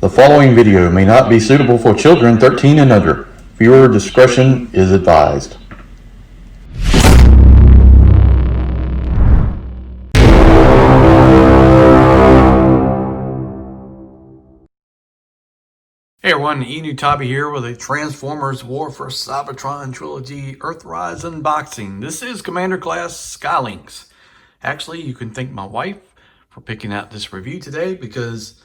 The following video may not be suitable for children 13 and under. Viewer discretion is advised. Hey everyone, Enewtabie here with a Transformers War for Cybertron Trilogy Earthrise unboxing. This is Commander Class Skylynx. Actually, you can thank my wife for picking out this review today because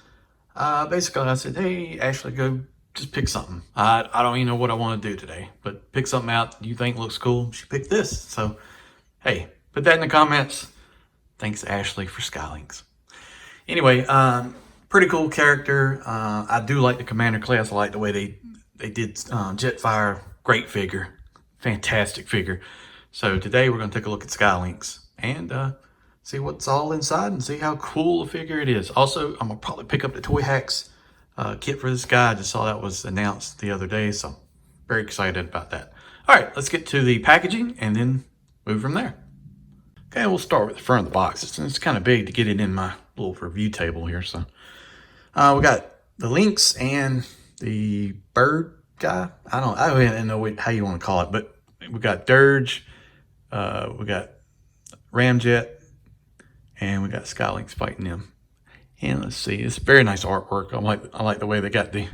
basically I said, hey, Ashley, go just pick something. I don't even know what I want to do today, but pick something out you think looks cool. She picked this. So, hey, put that in the comments. Thanks, Ashley, for Skylynx. Anyway, pretty cool character. I do like the Commander class. I like the way they did Jetfire. Great figure. Fantastic figure. So today we're going to take a look at Skylynx and see what's all inside and see how cool a figure it is. Also, I'm going to probably pick up the Toy Hacks kit for this guy. I just saw that was announced the other day, so very excited about that. All right, let's get to the packaging and then move from there. Okay, we'll start with the front of the box. It's kind of big to get it in my little review table here, so. We got the Lynx and the bird guy. I don't know how you want to call it, but we got Dirge, we got Ramjet, and we got Skylynx fighting them. And let's see, it's very nice artwork. I like the way they got the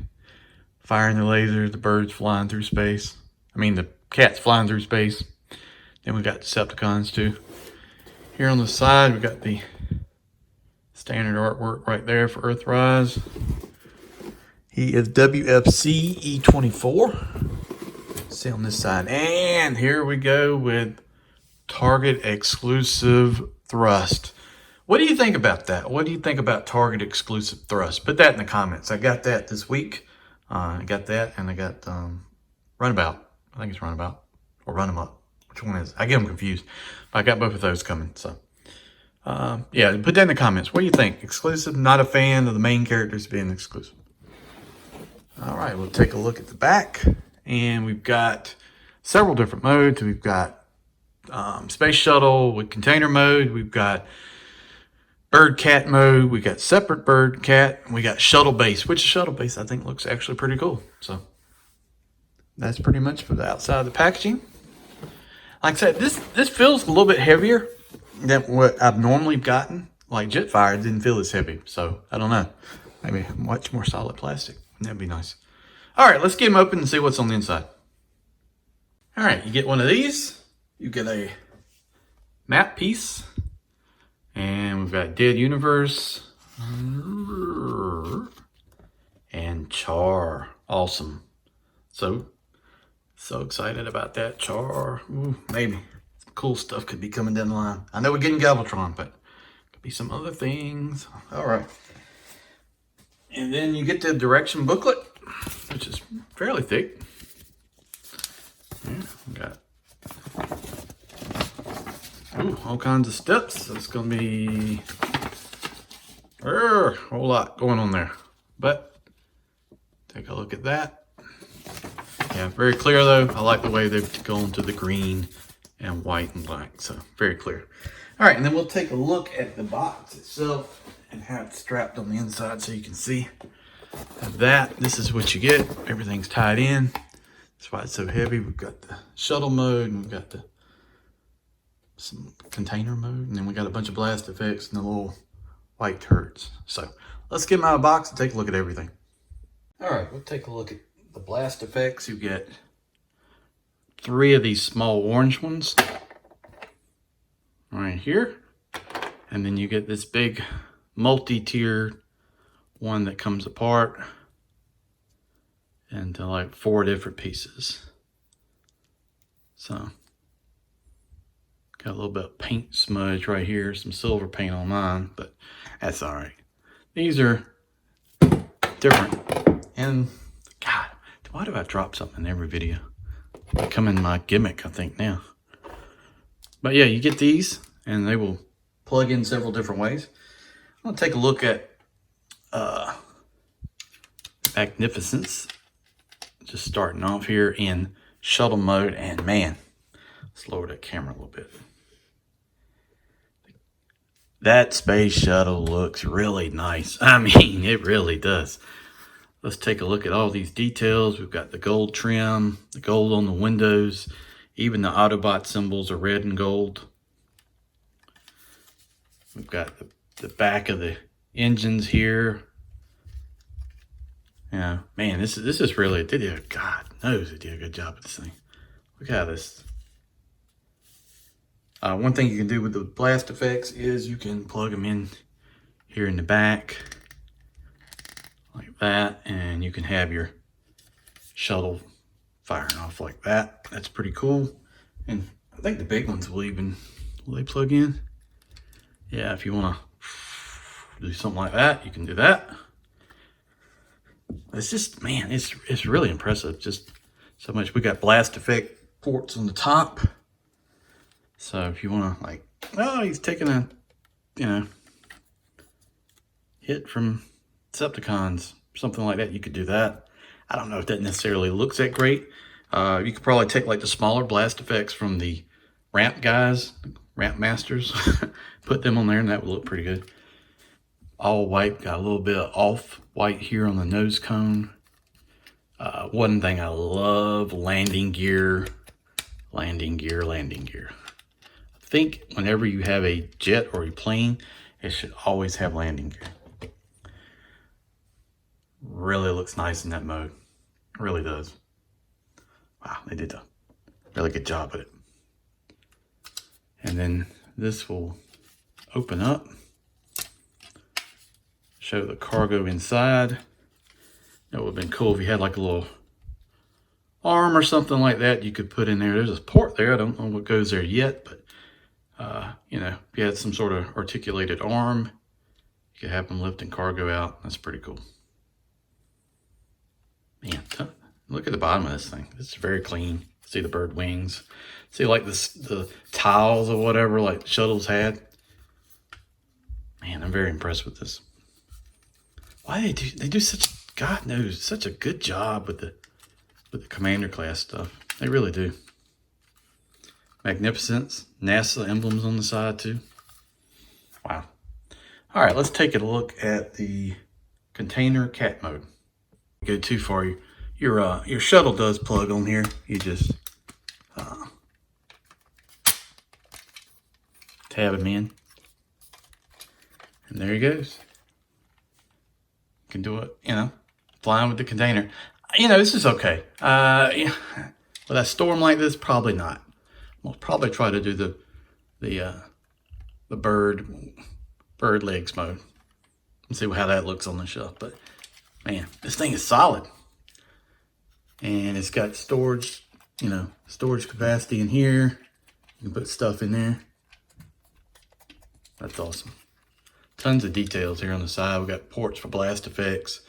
firing the lasers, the birds flying through space. I mean, the cats flying through space. Then we got Decepticons too. Here on the side, we got the standard artwork right there for Earthrise. He is WFC E24. See on this side. And here we go with Target exclusive thrust. What do you think about that? What do you think about Target exclusive thrust? Put that in the comments. I got that this week. I got that and I got Runabout. I think it's Runabout or Run 'em Up. Which one is it? I get them confused. But I got both of those coming, so. Yeah, put that in the comments. What do you think? Exclusive? Not a fan of the main characters being exclusive. All right, we'll take a look at the back. And we've got several different modes. We've got Space Shuttle with container mode. We've got Bird Cat mode. We got separate Bird Cat. We got Shuttle Base, which Shuttle Base I think looks actually pretty cool. So that's pretty much for the outside of the packaging. Like I said, this feels a little bit heavier than what I've normally gotten. Like Jetfire didn't feel as heavy, so I don't know. Maybe much more solid plastic. That'd be nice. All right, let's get them open and see what's on the inside. All right, you get one of these. You get a map piece, and we've got Dead Universe and Char. Awesome. So excited about that Char. Ooh, maybe. Cool stuff could be coming down the line. I know we're getting Galvatron, but could be some other things. All right. And then you get the direction booklet, which is fairly thick. Yeah, we got all kinds of steps. So it's going to be a whole lot going on there. But take a look at that. Yeah, very clear though. I like the way they've gone to the green and white and black, so very clear. All right, and then we'll take a look at the box itself and how it's strapped on the inside so you can see that. This is what you get. Everything's tied in. That's why it's so heavy. We've got the shuttle mode and we've got some container mode, and then we got a bunch of blast effects and the little white turrets. So let's get them out of the box and take a look at everything. All right, we'll take a look at the blast effects. You get 3 of these small orange ones right here, and then you get this big multi-tier one that comes apart into like 4 different pieces. So got a little bit of paint smudge right here, some silver paint on mine, but that's all right. These are different, and God, why do I drop something in every video? Becoming my gimmick, I think, now. But yeah, you get these and they will plug in several different ways. I'm gonna take a look at Magnificence, just starting off here in shuttle mode. And man, let's lower that camera a little bit. That space shuttle looks really nice. I mean, it really does. let's take a look at all these details. We've got the gold trim, the gold on the windows, even the Autobot symbols are red and gold. We've got the back of the engines here. Yeah, man, this is really, God knows they did a good job with this thing. Look at this. One thing you can do with the blast effects is you can plug them in here in the back like that, and you can have your shuttle firing off like that. That's pretty cool. And I think the big ones will they plug in? Yeah, if you want to do something like that, you can do that. It's just, man, it's really impressive. Just so much. We got blast effect ports on the top. So if you want to, like, oh, he's taking a, hit from Decepticons, something like that, you could do that. I don't know if that necessarily looks that great. You could probably take like the smaller blast effects from the ramp guys, ramp masters, put them on there, and that would look pretty good. All white, got a little bit of off white here on the nose cone. One thing I love, landing gear. I think whenever you have a jet or a plane, it should always have landing gear. Really looks nice in that mode. It really does. Wow, they did a really good job with it. And then this will open up. Show the cargo inside. That would have been cool if you had like a little arm or something like that you could put in there. There's a port there. I don't know what goes there yet, but if you had some sort of articulated arm, you could have them lifting cargo out. That's pretty cool. Man, look at the bottom of this thing. It's very clean. See the bird wings. See like the tiles or whatever like shuttles had. Man, I'm very impressed with this. Why they do such, God knows, such a good job with the Commander class stuff. They really do. Magnificence, NASA emblems on the side too. Wow. All right, let's take a look at the container cat mode. Go too far, your shuttle does plug on here. You just tab him in, and there he goes. You can do it, flying with the container. This is okay. With a storm like this, probably not. We'll probably try to do the bird legs mode and see how that looks on the shelf. But man, this thing is solid, and it's got storage, storage capacity in here. You can put stuff in there. That's awesome. Tons of details here on the side. We got ports for blast effects.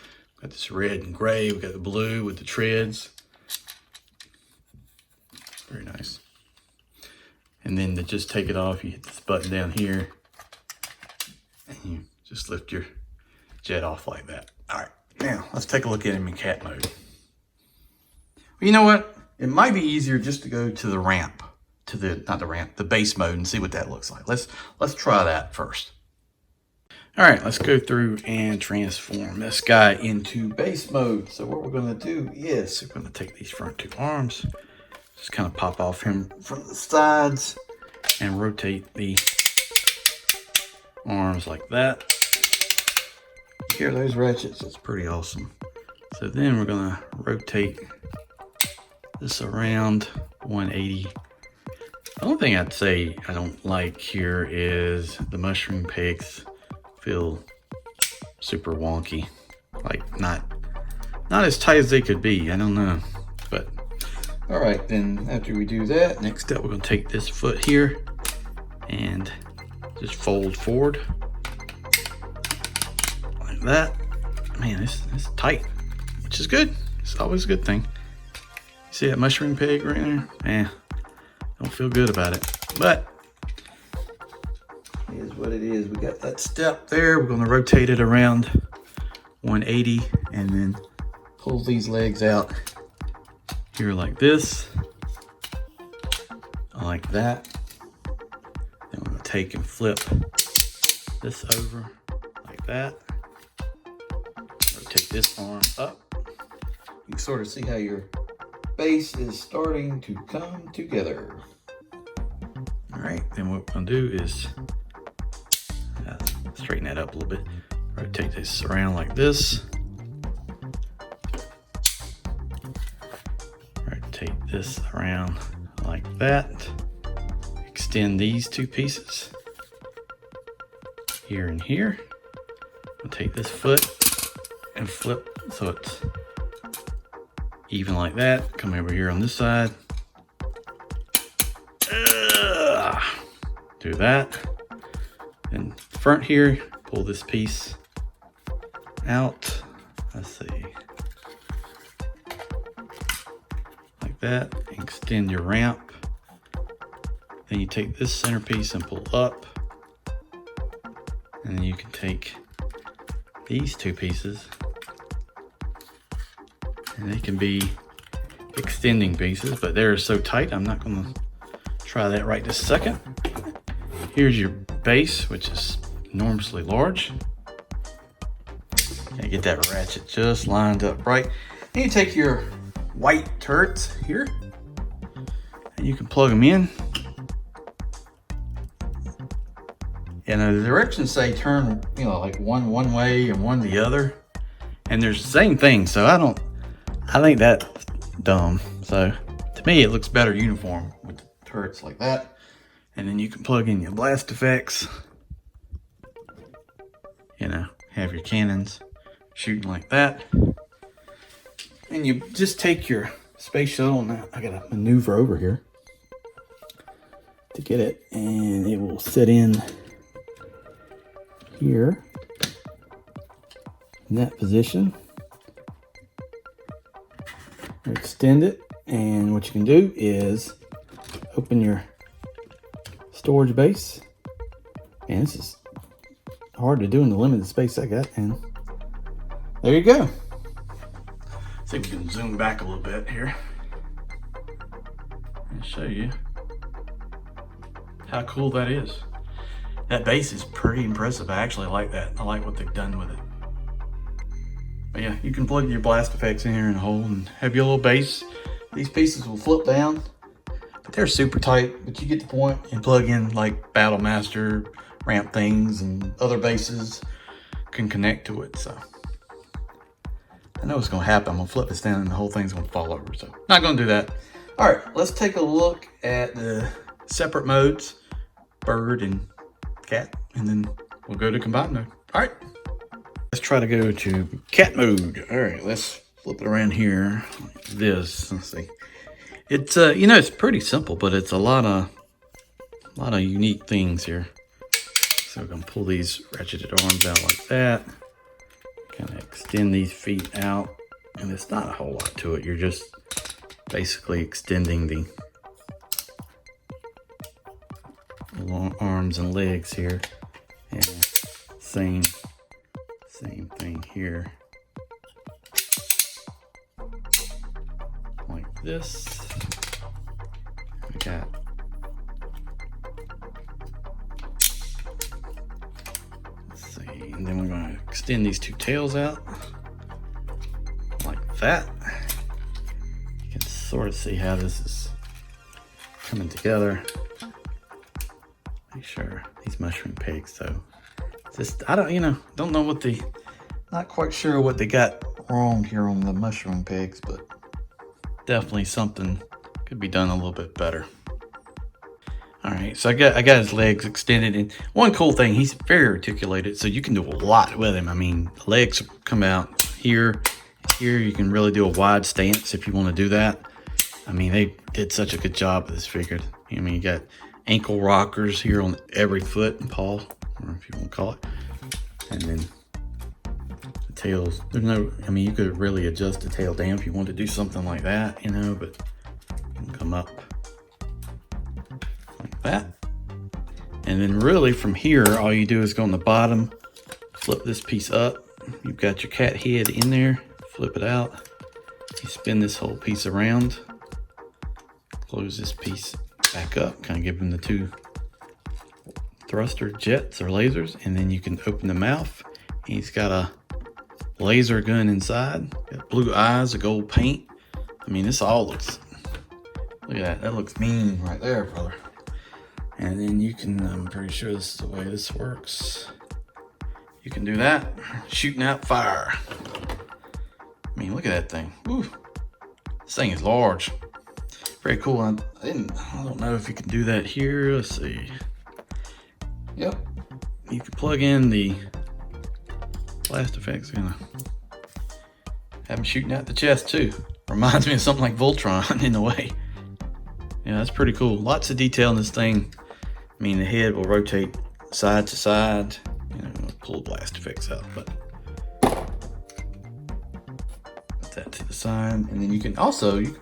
Got this red and gray. We got the blue with the treads. Very nice. And then to just take it off, you hit this button down here, and you just lift your jet off like that. All right, now let's take a look at him in cat mode. Well, you know what? It might be easier just to go to the ramp, the base mode, and see what that looks like. Let's try that first. All right, let's go through and transform this guy into base mode. So what we're gonna do is we're gonna take these front two arms, just kind of pop off him from the sides and rotate the arms like that. Hear those ratchets? That's pretty awesome. So then we're gonna rotate this around 180. The only thing I'd say I don't like here is the mushroom pegs feel super wonky, like not as tight as they could be. I don't know, but all right, then after we do that, next step, we're gonna take this foot here and just fold forward like that. Man, it's tight, which is good. It's always a good thing. You see that mushroom peg right there? Man, don't feel good about it, but it is what it is. We got that step there. We're gonna rotate it around 180 and then pull these legs out here like this, like that. Then we're gonna take and flip this over like that. Rotate this arm up sort of see how your base is starting to come together. All right, then what we're gonna do is straighten that up a little bit. Rotate this around like this. Rotate this around like that. Extend these two pieces here and here. I'll take this foot and flip so it's even like that. Come over here on this side. Do that. And front here, pull this piece out. Let's see. Like that. Extend your ramp. Then you take this centerpiece and pull up. And then you can take these two pieces. And they can be extending pieces, but they're so tight, I'm not gonna try that right this second. Here's your base, which is enormously large. Gotta get that ratchet just lined up right. Then you take your white turrets here, and you can plug them in. And the directions say turn, you know, like one way and one the other. And there's the same thing, so I think that's dumb. So to me, it looks better uniform with the turrets like that. And then you can plug in your blast effects. You know, have your cannons shooting like that. And you just take your space shuttle. Now I gotta maneuver over here to get it, and it will sit in here in that position. Extend it, and what you can do is open your storage base, and this is hard to do in the limited space I got, and there you go. See if we can zoom back a little bit here and show you how cool that is. That base is pretty impressive. I actually like that. I like what they've done with it. But yeah, you can plug your blast effects in here in a hole and have your little base. These pieces will flip down, but they're super tight, but you get the point, and plug in like Battle Master, ramp things, and other bases can connect to it. So I know what's gonna happen. I'm gonna flip this down and the whole thing's gonna fall over. So not gonna do that. All right, let's take a look at the separate modes, bird and cat, and then we'll go to combine mode. All right, let's try to go to cat mode. All right, let's flip it around here like this. Let's see. It's you know, it's pretty simple, but it's a lot of unique things here. So we're gonna pull these ratcheted arms out like that. Kind of extend these feet out, and it's not a whole lot to it. You're just basically extending the long arms and legs here, and same thing here, like this. We got and then we're going to extend these two tails out like that. You can sort of see how this is coming together. Make sure these mushroom pegs, so just don't know what not quite sure what they got wrong here on the mushroom pegs, but definitely something could be done a little bit better. All right, so I got his legs extended, and one cool thing, he's very articulated, so you can do a lot with him. I mean, the legs come out here. You can really do a wide stance if you want to do that. I mean, they did such a good job with this figure. I mean, you got ankle rockers here on every foot and paw, or if you want to call it. And then the tails, I mean, you could really adjust the tail down if you want to do something like that, but you can come up like that. And then really from here, all you do is go on the bottom, flip this piece up. You've got your cat head in there, flip it out. You spin this whole piece around, close this piece back up, kind of give them the two thruster jets or lasers, and then you can open the mouth. He's got a laser gun inside, got blue eyes, the gold paint. I mean, this all looks, look at that. That looks mean right there, brother. And then you can, I'm pretty sure this is the way this works. You can do that, shooting out fire. I mean, look at that thing. Woo. This thing is large. Very cool. I don't know if you can do that here. Let's see. Yep. You can plug in the blast effects. Gonna have him shooting out the chest too. Reminds me of something like Voltron in a way. Yeah, that's pretty cool. Lots of detail in this thing. I mean, the head will rotate side to side. You know, I'll pull the blast effects out, but put that to the side. And then you can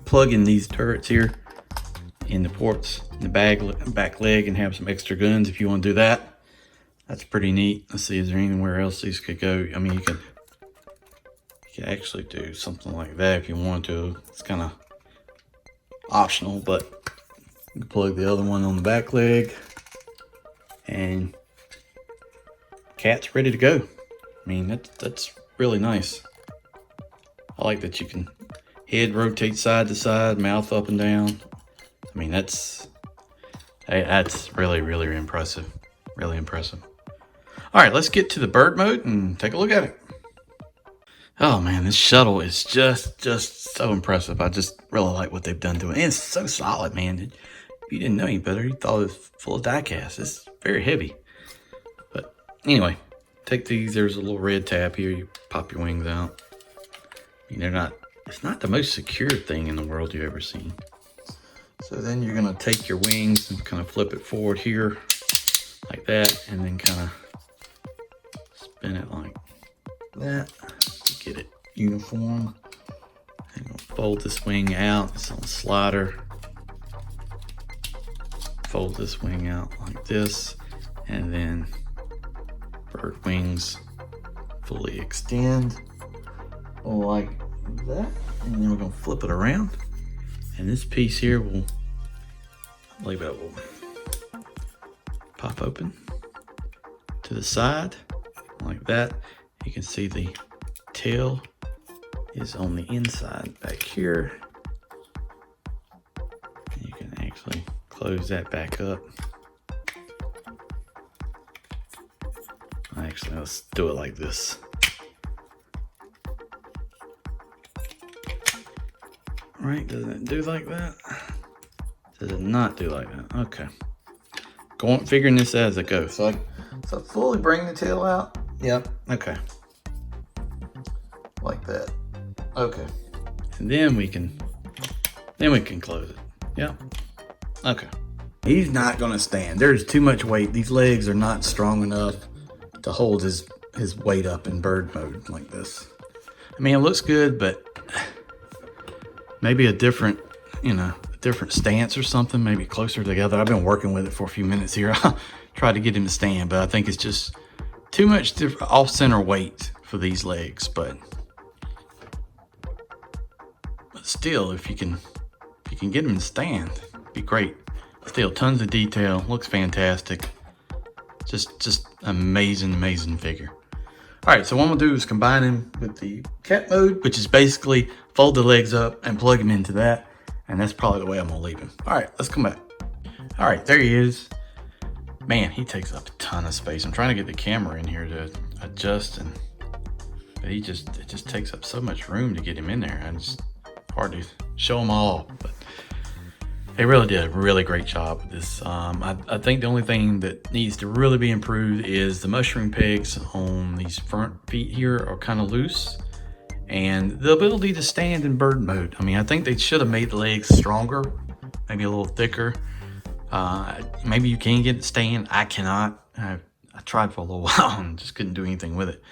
plug in these turrets here in the ports, in the back leg, and have some extra guns if you want to do that. That's pretty neat. Let's see, is there anywhere else these could go? I mean, you can actually do something like that if you want to. It's kind of optional, but you can plug the other one on the back leg, and cat's ready to go. I mean, that's really nice. I like that you can head rotate side to side, mouth up and down. I mean, that's really, really impressive. Really impressive. All right, let's get to the bird mode and take a look at it. Oh man, this shuttle is just so impressive. I just really like what they've done to it. And it's so solid, man. If you didn't know any better, you thought it was full of die cast. It's very heavy. But anyway, take these. There's a little red tab here. You pop your wings out. I mean, it's not the most secure thing in the world you've ever seen. So then you're gonna take your wings and kind of flip it forward here like that, and then kind of spin it like that to get it uniform. I'm gonna fold this wing out. It's on a slider. Fold this wing out like this, and then bird wings fully extend like that. And then we're gonna flip it around. And this piece here will, I believe that will pop open to the side like that. You can see the tail is on the inside back here. And you can actually close that back up. Actually, let's do it like this. Right, doesn't it do like that? Does it not do like that? Okay. Figuring this out as I go. So fully bring the tail out. Yep. Okay. Like that. Okay. And then we can close it. Yep. Okay. He's not gonna stand. There's too much weight. These legs are not strong enough to hold his weight up in bird mode like this. I mean, it looks good, but maybe a different stance or something, maybe closer together. I've been working with it for a few minutes here. I tried to get him to stand, but I think it's just too much off-center weight for these legs. But still, if you can get him to stand, it'd be great. Still, tons of detail. Looks fantastic. Just amazing figure. All right, so what I'm gonna do is combine him with the cat mode, which is basically fold the legs up and plug him into that. And that's probably the way I'm gonna leave him. All right, let's come back. All right, there he is. Man, he takes up a ton of space. I'm trying to get the camera in here to adjust, but it just takes up so much room to get him in there. It's hard to show them all, but they really did a really great job with this. I think the only thing that needs to really be improved is the mushroom pegs on these front feet here are kind of loose, and the ability to stand in bird mode. I mean, I think they should have made the legs stronger, maybe a little thicker. Maybe you can get it stand. I cannot. I tried for a little while and just couldn't do anything with it.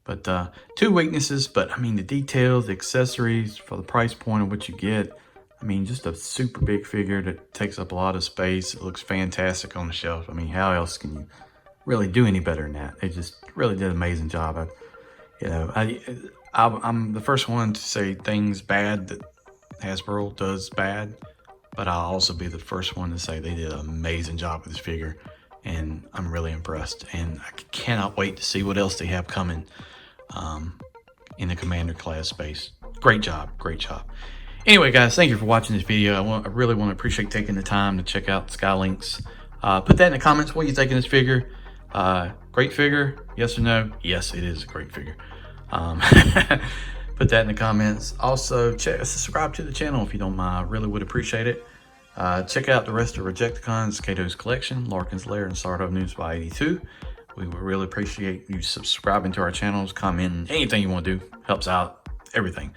But two weaknesses, but I mean, the details, the accessories for the price point of what you get. I mean, just a super big figure that takes up a lot of space. It looks fantastic on the shelf. I mean, how else can you really do any better than that? They just really did an amazing job. I'm the first one to say things bad that Hasbro does bad, but I'll also be the first one to say they did an amazing job with this figure, and I'm really impressed. And I cannot wait to see what else they have coming in the Commander Class space. Great job. Great job. Anyway, guys, thank you for watching this video. I really want to appreciate taking the time to check out Skylynx. Put that in the comments. What you think of this figure? Great figure? Yes or no? Yes, it is a great figure. Put that in the comments. Also, subscribe to the channel if you don't mind. I really would appreciate it. Check out the rest of Rejecticons, Katos Kollection, Larkins, Lair, and Sardo News by 82. We would really appreciate you subscribing to our channels, commenting, anything you want to do. Helps out, everything.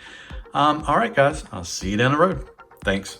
All right, guys. I'll see you down the road. Thanks.